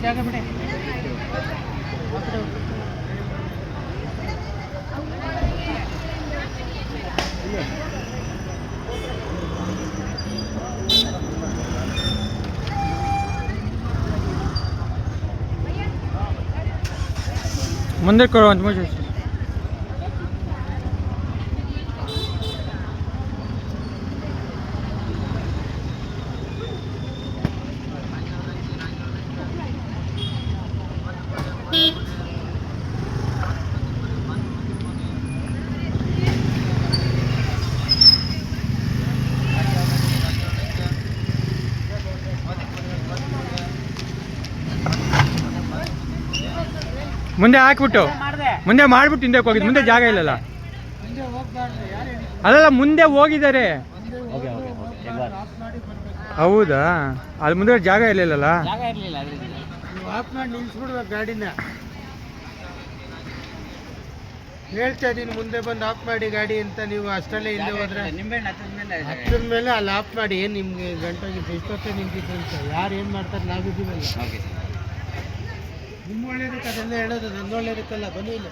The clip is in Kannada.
ಜಾಗ ಬಿಡಿ. ಮುಂದೆ ಕೊಡು ಅಂತ ಮುಚ್ಚು. ಮುಂದೆ ಹಾಕ್ಬಿಟ್ಟು ಮುಂದೆ ಮಾಡ್ಬಿಟ್ಟು ಹಿಂದೆ ಹೋಗಿದ್ದು. ಮುಂದೆ ಜಾಗ ಇಲ್ಲಲ್ಲ. ಅಲ್ಲಲ್ಲ ಮುಂದೆ ಹೋಗಿದ್ದಾರೆ. ಹೌದಾ? ಅಲ್ಲಿ ಮುಂದೆ ಜಾಗ ಇರಲಿಲ್ಲಲ್ಲ. ನೀವು ಆಫ್ ಮಾಡಿ ನಿಲ್ಸ್ಬಿಡ್ಬೇಕು ಗಾಡಿನ. ಹೇಳ್ತಾ ಇದ್ದೀನಿ ಮುಂದೆ ಬಂದು ಆಫ್ ಮಾಡಿ ಗಾಡಿ ಅಂತ. ನೀವು ಅಷ್ಟಲ್ಲೇ ಹಿಂದೆ ಹೋದ್ರೆ ಹತ್ತಿರ ಮೇಲೆ ಅಲ್ಲಿ ಆಫ್ ಮಾಡಿ. ಏನು ನಿಮ್ಗೆ ಗಂಟೆಗೆ ಇಷ್ಟೊತ್ತೇ ನಿಂತಿದ್ದು ಅಂತ ಯಾರು ಏನು ಮಾಡ್ತಾರೆ? ನಾವಿದ್ದೀವಲ್ಲ. ನಿಮ್ಮ ಒಳ್ಳೇದಕ್ಕೆ ಅದೆಲ್ಲ ಹೇಳೋದು, ನನ್ನ ಒಳ್ಳೇದಕ್ಕಲ್ಲ. ಬನ್ನಿ ಇಲ್ಲ.